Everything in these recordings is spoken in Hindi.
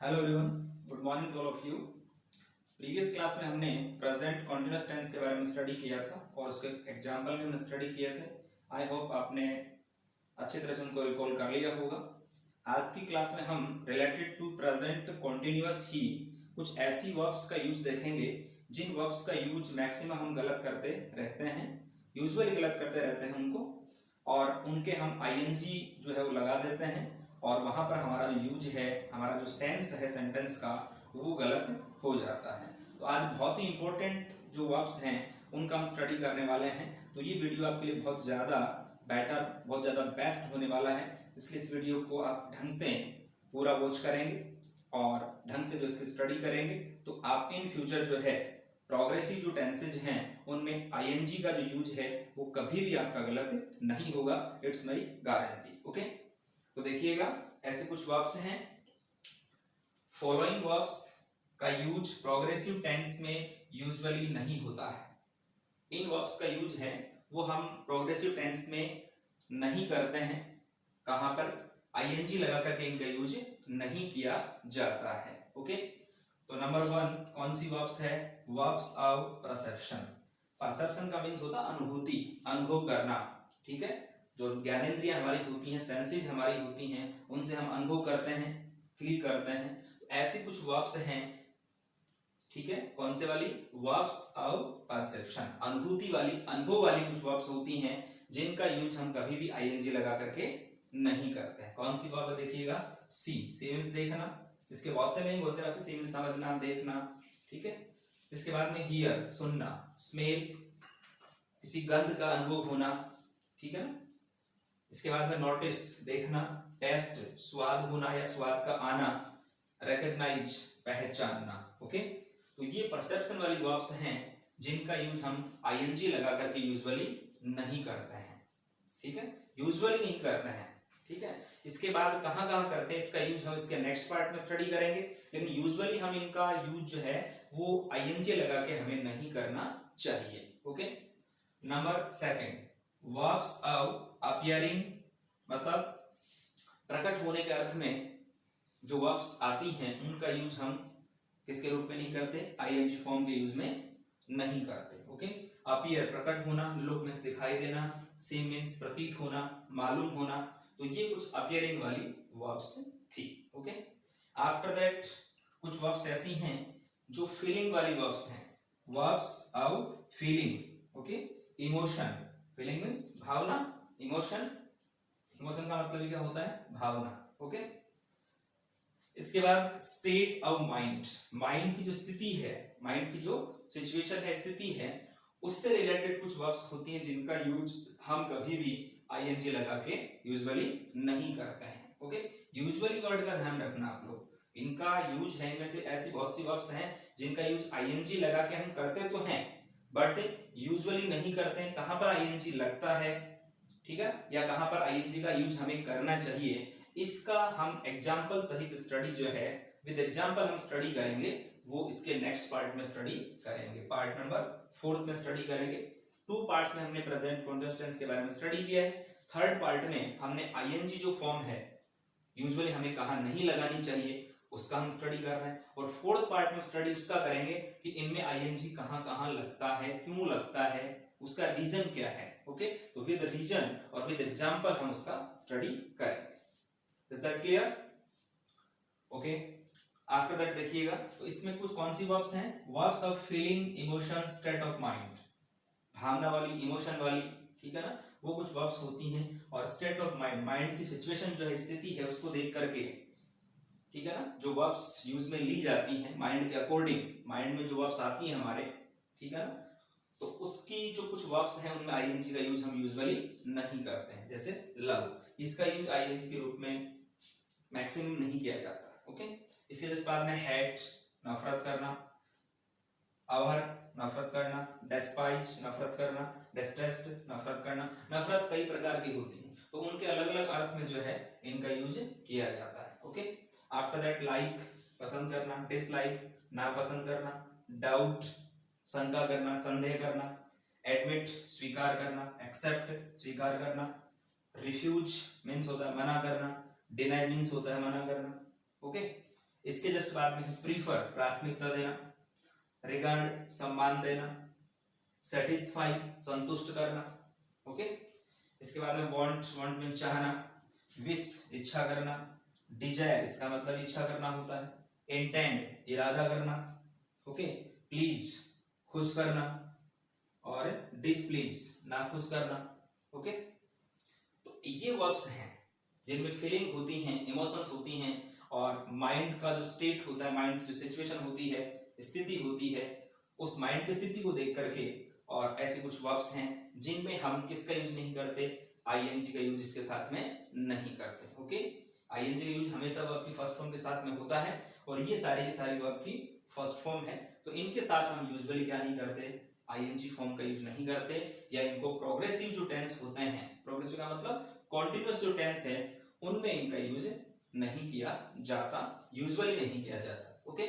Hello everyone, good morning to all of you. Previous class में हमने प्रेजेंट कॉन्टिन्यूअस टेंस के बारे में स्टडी किया था और उसके एग्जांपल भी हमने स्टडी किए थे। आई होप आपने अच्छी तरह से उनको रिकॉल कर लिया होगा। आज की क्लास में हम रिलेटेड टू प्रेजेंट कॉन्टिन्यूअस ही कुछ ऐसी वर्ब्स का यूज देखेंगे जिन वर्ब्स का यूज मैक्सिमम हम गलत करते रहते हैं, यूजुअली गलत करते रहते हैं उनको, और उनके हम आईएनजी जो है वो लगा देते हैं और वहां पर हमारा जो यूज है, हमारा जो सेंस है सेंटेंस का, वो गलत हो जाता है। तो आज बहुत ही इंपॉर्टेंट जो वर्ब्स हैं उनका हम स्टडी करने वाले हैं। तो ये वीडियो आपके लिए बहुत ज़्यादा बेटर, बहुत ज़्यादा बेस्ट होने वाला है, इसलिए इस वीडियो को आप ढंग से पूरा वॉच करेंगे और ढंग से जो इसकी स्टडी करेंगे तो आप इन फ्यूचर जो है प्रोग्रेसिव जो टेंसेज हैं उनमें आईएनजी का जो यूज है वो कभी भी आपका गलत नहीं होगा। It's my guarantee. ओके, तो देखिएगा ऐसे कुछ वर्ब्स हैं। फॉलोइंग वर्ब्स का यूज प्रोग्रेसिव टेंस में यूजुअली नहीं होता है। इन वर्ब्स का यूज है वो हम प्रोग्रेसिव टेंस में नहीं करते हैं। कहां पर? आईएनजी लगा करके इनका यूज नहीं किया जाता है। ओके, तो नंबर 1 कौन सी वर्ब्स है? Verbs of perception. परसेप्शन का मीन्स होता अनुभूति, अनुभव करना। ठीक है, जो ज्ञानेंद्रियां हमारी होती हैं, सेंसेज हमारी होती हैं, उनसे हम अनुभव करते हैं, फील करते हैं। तो ऐसी कुछ वर्ब्स हैं। ठीक है, कौन से वाली? वर्ब्स ऑफ परसेप्शन, अनुभूति वाली, अनुभव वाली कुछ वर्ब्स होती हैं जिनका यूज हम कभी भी आईएनजी लगा करके नहीं करते हैं। कौन सी वर्ब? देखिएगा, सी। सी मीन्स देखना, इसके बहुत से मीनिंग होते हैं, वैसे सी मीन्स समझना, देखना। ठीक है, इसके बाद में हियर, सुनना, स्मेल, किसी गंध का अनुभव होना। ठीक है ना, इसके बाद में नोटिस, देखना, टेस्ट, स्वाद होना या स्वाद का आना, रिकॉग्नाइज, पहचानना। ओके, तो ये परसेप्शन वाली वर्ब्स हैं जिनका यूज हम आईएनजी लगा करके यूजुअली नहीं करते हैं। ठीक है, यूजुअली नहीं करते हैं। ठीक है, इसके बाद कहां कहां करते हैं इसका यूज हम इसके नेक्स्ट पार्ट में स्टडी करेंगे, लेकिन यूजुअली हम इनका यूज जो है वो आईएनजी लगा के हमें नहीं करना चाहिए। Okay, number 2 verbs of appearing, मतलब प्रकट होने के अर्थ में जो वर्ब्स आती हैं उनका यूज हम किसके रूप में नहीं करते? आईएनजी फॉर्म के यूज में नहीं करते। ओके, अपीयर प्रकट होना, लुक मीन्स दिखाई देना, सीम मीन्स प्रतीत होना, मालूम होना। तो ये कुछ अपीयरिंग वाली वर्ब्स थी। ओके, आफ्टर दैट कुछ वर्ब्स ऐसी हैं जो फीलिंग वाली वर्ब्स हैं। Verbs of feeling. Okay, emotion, feeling means भावना, इमोशन, इमोशन का मतलब क्या होता है? भावना। ओके, इसके बाद स्टेट ऑफ माइंड, माइंड की जो स्थिति है, माइंड की जो सिचुएशन है, स्थिति है, उससे रिलेटेड कुछ वर्ब्स होती हैं जिनका यूज हम कभी भी आईएनजी लगा के यूजुअली नहीं करते हैं। ओके, यूजुअली वर्ड का ध्यान रखना आप लोग, इनका यूज है, इनमें से ऐसी बहुत सी वर्ब्स हैं जिनका यूज आईएनजी लगा के हम करते तो हैं बट यूजुअली नहीं करते हैं। कहां पर आईएनजी लगता है, ठीक है, या कहां पर आईएनजी का यूज हमें करना चाहिए, इसका हम एग्जाम्पल सहित स्टडी जो है, विद एग्जाम्पल हम स्टडी करेंगे, वो इसके नेक्स्ट पार्ट में स्टडी करेंगे। पार्ट नंबर 4 में स्टडी करेंगे। 2 पार्ट्स में हमने प्रेजेंट कॉन्टिन्यूअस टेंस के बारे में स्टडी किया है। थर्ड पार्ट में हमने आईएनजी जो फॉर्म है यूजुअली हमें कहां नहीं लगानी चाहिए उसका हम स्टडी कर रहे हैं, और फोर्थ पार्ट में स्टडी उसका करेंगे कि इनमें आईएनजी कहां कहां लगता है, क्यों लगता है, उसका रीजन क्या है। ओके, तो विद रीजन और विद एग्जाम्पल हम उसका स्टडी करेंगे। Is that clear? Okay, after that देखिएगा, तो इसमें कुछ कौन सी वर्ब्स हैं? Verbs of feeling, emotion, state of mind, भावना वाली, इमोशन वाली। ठीक है ना, वो कुछ वर्ब्स होती हैं, और स्टेट ऑफ माइंड, माइंड की सिचुएशन जो है, स्थिति है, उसको देख करके, ठीक है ना, जो वर्ब्स यूज में ली जाती हैं माइंड के अकॉर्डिंग, माइंड में जो वर्ब्स आती हैं हमारे, ठीक है ना, तो उसकी जो कुछ वर्ब्स हैं उनमें आईएनजी का यूज हम यूजुअली नहीं करते हैं। जैसे लव, इसका यूज आईएनजी के रूप में मैक्सिमम नहीं किया जाता। ओके, इसके बाद में हेट, नफरत करना, अवर, नफरत करना, डेस्पाइज, नफरत करना, डिस्ट्रेस्ड, नफरत करना। नफरत कई प्रकार की होती है, तो उनके अलग अलग अर्थ में जो है इनका यूज किया जाता है। ओके, आफ्टर दैट लाइक, पसंद करना, डिसलाइक, नापसंद करना, डाउट, शंका करना, संदेह करना, एडमिट, स्वीकार करना, एक्सेप्ट, स्वीकार करना, रिफ्यूज मीन्स होता है मना करना, डिनाई मीन्स होता है मना करना। ओके, इसके जस्ट बाद में प्रीफर प्राथमिकता देना, रिगार्ड सम्मान देना, सेटिस्फाई संतुष्ट करना, ओके। इसके बाद में वांट, वांट मीन्स चाहना, विश इच्छा करना, डिजायर इसका मतलब इच्छा करना होता है, इंटेंड इरादा करना, ओके, प्लीज खुश करना और डिसप्लीज नाखुश करना, ओके। तो ये वर्ब्स हैं जिनमें फीलिंग होती हैं, इमोशंस होती हैं और माइंड का जो स्टेट होता है, माइंड की जो सिचुएशन होती है, स्थिति होती है, उस माइंड की स्थिति को देख करके। और ऐसे कुछ वर्ब्स हैं जिनमें हम किसका यूज नहीं करते, आईएनजी का यूज इसके साथ में नहीं करते, ओके। आईएनजी का यूज हमेशा वर्ब की फर्स्ट फॉर्म के साथ में होता है और ये सारे के सारे वर्ब की फर्स्ट फॉर्म है, तो इनके साथ हम यूजुअली क्या नहीं करते, आईएनजी फॉर्म का यूज नहीं करते, या इनको प्रोग्रेसिव जो टेंस होते हैं, प्रोग्रेसिव का मतलब कॉन्टिन्यूअस जो टेंस है, उनमें इनका यूज नहीं किया जाता, यूजुअली नहीं किया जाता, ओके।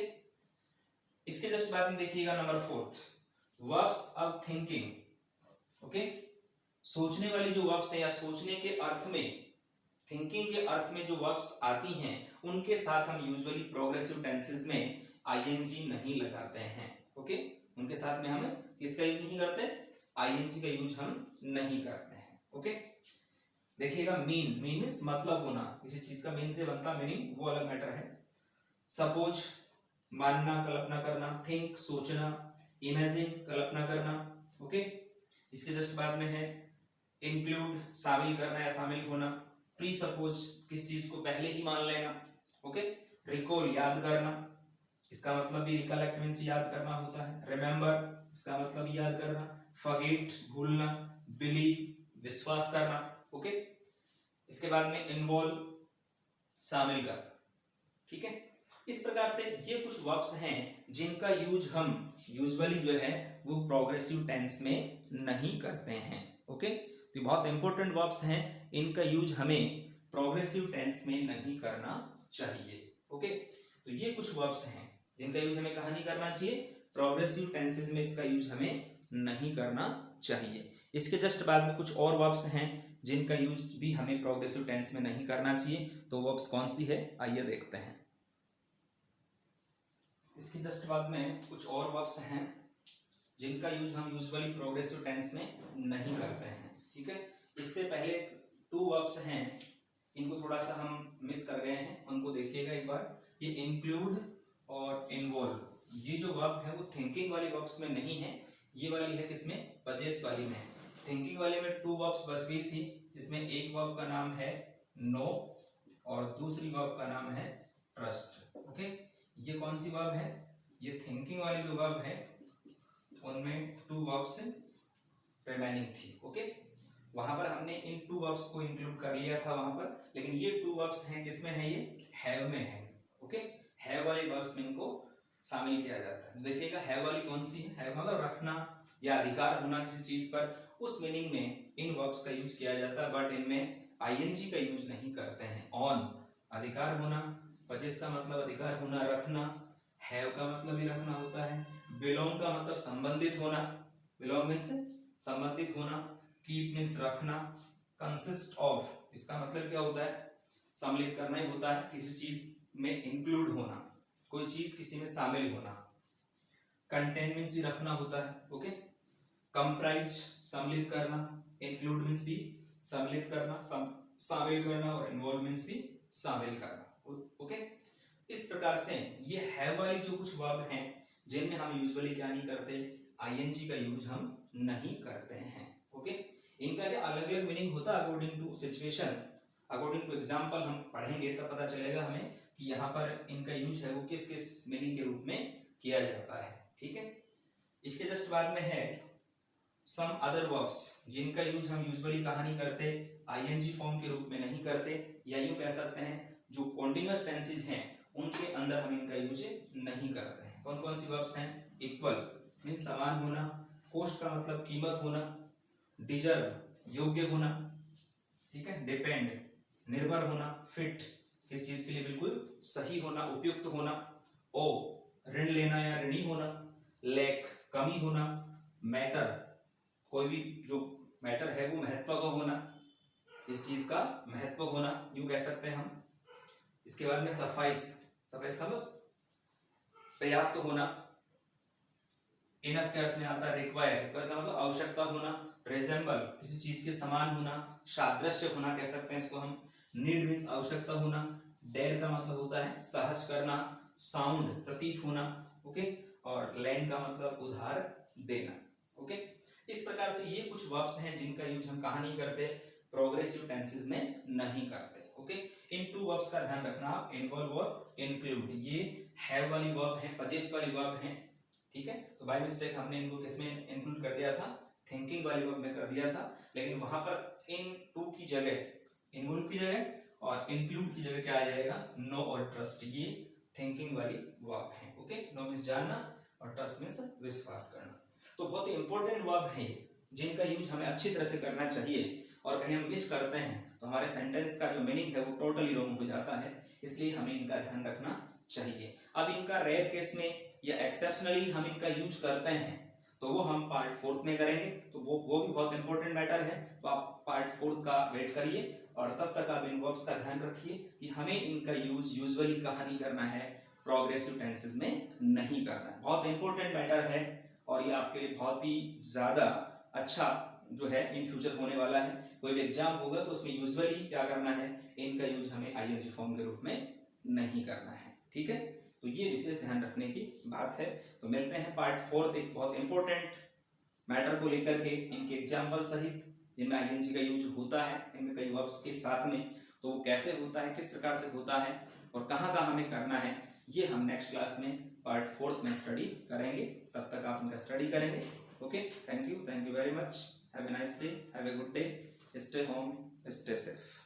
इसके जस्ट बाद में देखिएगा number 4, verbs of thinking, okay. सोचने वाली जो वर्ब्स है या सोचने के अर्थ में, थिंकिंग के अर्थ में जो वर्ब्स आती हैं, उनके साथ हम यूजुअली प्रोग्रेसिव टेंसेस में आईएनजी नहीं लगाते हैं, ओके। उनके साथ में हम किसका यूज नहीं करते, आईएनजी का यूज हम नहीं करते हैं, ओके। देखिएगा मीन, मीन मीन्स मतलब होना, किसी चीज का मीन से बनता मीनिंग वो अलग मैटर है। सपोज मानना, कल्पना करना, थिंक सोचना, इमेजिन कल्पना करना, ओके। इसके जस्ट बाद में है इंक्लूड शामिल करना या शामिल होना, प्री सपोज किस चीज को पहले ही मान लेना, ओके। रिकॉल याद करना, इसका मतलब भी रिकलेक्ट मीन्स याद करना होता है, रिमेंबर इसका मतलब याद करना, फॉरगेट भूलना, बिलीव विश्वास करना, ओके। इसके बाद में इन्वॉल्व शामिल कर, ठीक है। इस प्रकार से ये कुछ वर्ब्स हैं जिनका यूज हम यूजुअली जो है वो प्रोग्रेसिव टेंस में नहीं करते हैं, ओके। तो बहुत इंपॉर्टेंट वर्ब्स हैं, इनका यूज हमें प्रोग्रेसिव टेंस में नहीं करना चाहिए, ओके। तो ये कुछ वर्ब्स हैं जिनका यूज हमें कहाँ नहीं करना चाहिए, प्रोग्रेसिव टेंसेस में इसका यूज हमें नहीं करना चाहिए। इसके जस्ट बाद में कुछ और वर्ब्स हैं जिनका यूज भी हमें प्रोग्रेसिव टेंस में नहीं करना चाहिए, तो वर्ब्स कौन सी है आइए देखते हैं। इसके जस्ट बाद में कुछ और वर्ब्स हैं जिनका यूज हम यूजुअली प्रोग्रेसिव टेंस में नहीं करते हैं, ठीक है। इससे पहले 2 वर्ब्स हैं, इनको थोड़ा सा हम मिस कर गए हैं, उनको देखिएगा एक बार। ये इंक्लूड और इन्वॉल्व, ये जो वर्ब है वो थिंकिंग वाली वर्ब्स में नहीं है, ये वाली है किसमें, पजेस वाली में। थिंकिंग वाले में 2 वर्ब्स बच गई थी, जिसमें एक वर्ब का नाम है नो और दूसरी वर्ब का नाम है ट्रस्ट, ओके। ये कौन सी वर्ब है, ये थिंकिंग वाली जो वर्ब है उनमें 2 वर्ब्स रिमेनिंग थी, ओके। वहां पर हमने इन 2 वर्ब्स को इंक्लूड कर लिया था वहां पर, लेकिन ये 2 वर्ब्स हैं किसमें है, ये हैव में है, ओके। हैव वाली वर्ब्स में इनको शामिल किया जाता है। देखिएगा हैव वाली कौन सी है, हैव मतलब रखना या अधिकार होना किसी चीज पर, उस मीनिंग में इन वर्ब्स का यूज किया जाता है, बट इनमें आईएनजी का यूज नहीं करते हैं। ऑन अधिकार होना, पजेस का मतलब अधिकार होना, रखना, हैव का मतलब भी रखना होता है, बिलोंग का मतलब संबंधित होना, बिलोंग मीन्स संबंधित होना, कीप मीन्स रखना, कंसिस्ट ऑफ इसका मतलब क्या होता है, सम्मिलित करना ही होता है, किसी चीज में इंक्लूड होना, कोई चीज किसी में शामिल होना, कंटेंट मीन्स भी रखना होता है, ओके। कंप्राइज सम्मिलित करना, इंक्लूड मीन्स भी सम्मिलित करना, शामिल करना, और इन्वॉल्व मीन्स भी शामिल करना, ओके। इस प्रकार से ये हैव वाली जो कुछ वर्ब हैं जिनमें हम यूजुअली क्या नहीं करते, आईएनजी का यूज हम नहीं करते हैं, ओके। इनका क्या अलग अलग मीनिंग होता है according to situation, according to example हम पढ़ेंगे तब पता चलेगा हमें कि यहाँ पर इनका यूज है वो किस किस मीनिंग के रूप में किया जाता है, ठीक है। इसके जस्ट बाद में है सम अदर वर्ब्स जिनका यूज हम यूजुअली कहाँ नहीं करते, आईएनजी फॉर्म के रूप में नहीं करते, या यूं कह सकते हैं जो कॉन्टिन्यूअस टेंसेज हैं उनके अंदर हम इनका यूज नहीं करते हैं। कौन कौन सी वर्ब्स हैं, इक्वल मीन्स समान होना, कोस्ट का मतलब कीमत होना, डिजर्व योग्य होना, ठीक है, डिपेंड निर्भर होना, फिट किस चीज के लिए बिल्कुल सही होना, उपयुक्त होना, ओ ऋण लेना या ऋणी होना, लैक कमी होना, मैटर कोई भी जो मैटर है वो महत्व का होना, इस चीज का महत्व होना यूं कह सकते हैं हम। इसके बाद में सफाइस सफिक्स का मतलब पर्याप्त होना। इनफ के अर्थ में आता है रिक्वायर, रिक्वायर का मतलब आवश्यकता होना। रिजेंबल किसी चीज के समान होना, सादृश्य होना कह सकते हैं इसको हम। नीड मीन्स आवश्यकता होना। डेयर का मतलब होता है साहस करना। साउंड प्रतीत होना, ओके। और लैंड का मतलब उधार देना, ओके। इस प्रकार से ये कुछ वर्ब्स हैं जिनका यूज हम कहाँ नहीं करते, प्रोग्रेसिव टेंसेस में नहीं करते, ओके। इन टू वर्ब्स का ध्यान रखना, इन्वॉल्व और इंक्लूड। ये हैव वाली वर्ब है, पजेस वाली वर्ब है, ठीक है। तो बाय मिस्टेक हमने इनको किसमें इंक्लूड कर दिया था, थिंकिंग वाली वर्ब में कर दिया था, लेकिन वहां पर इन टू की जगह, इन्वॉल्व की जगह और इंक्लूड की जगह क्या आ जाएगा, नो और ट्रस्ट। ये थिंकिंग वाली वर्ब है, ओके। नो मीन्स जानना और ट्रस्ट मीन्स विश्वास करना। तो बहुत ही इंपॉर्टेंट वर्ब है जिनका यूज हमें अच्छी तरह से करना चाहिए, और कहीं हम मिस करते हैं तो हमारे सेंटेंस का जो मीनिंग है वो टोटली रॉन्ग हो जाता है, इसलिए हमें इनका ध्यान रखना चाहिए। अब इनका रेयर केस में या एक्सेप्शनली हम इनका यूज करते हैं तो वो हम पार्ट 4 में करेंगे, तो वो भी बहुत इंपॉर्टेंट मैटर है। तो आप पार्ट 4 का वेट करिए, और तब तक आप इन वर्ब्स का ध्यान रखिए कि हमें इनका यूज यूजुअली कहाँ नहीं करना है, प्रोग्रेसिव टेंसेस में नहीं करना है। बहुत इंपॉर्टेंट मैटर है, और ये आपके लिए बहुत ही ज्यादा अच्छा जो है इन फ्यूचर होने वाला है। कोई भी एग्जाम होगा तो उसमें यूजुअली क्या करना है, इनका यूज हमें आईएनजी फॉर्म के रूप में नहीं करना है, ठीक है। तो ये विशेष ध्यान रखने की बात है। तो मिलते हैं पार्ट 4 एक बहुत इंपॉर्टेंट मैटर को लेकर के, इनके एग्जाम्पल सहित, जिनमें आईएनजी का यूज होता है इनमें कई वर्ब्स के साथ में, तो वो कैसे होता है, किस प्रकार से होता है और कहाँ कहाँ हमें करना है, ये हम नेक्स्ट क्लास में पार्ट 4 में स्टडी करेंगे। तब तक आप इनका स्टडी करेंगे, okay. Thank you very much, have a nice day, have a good day, stay home, stay safe.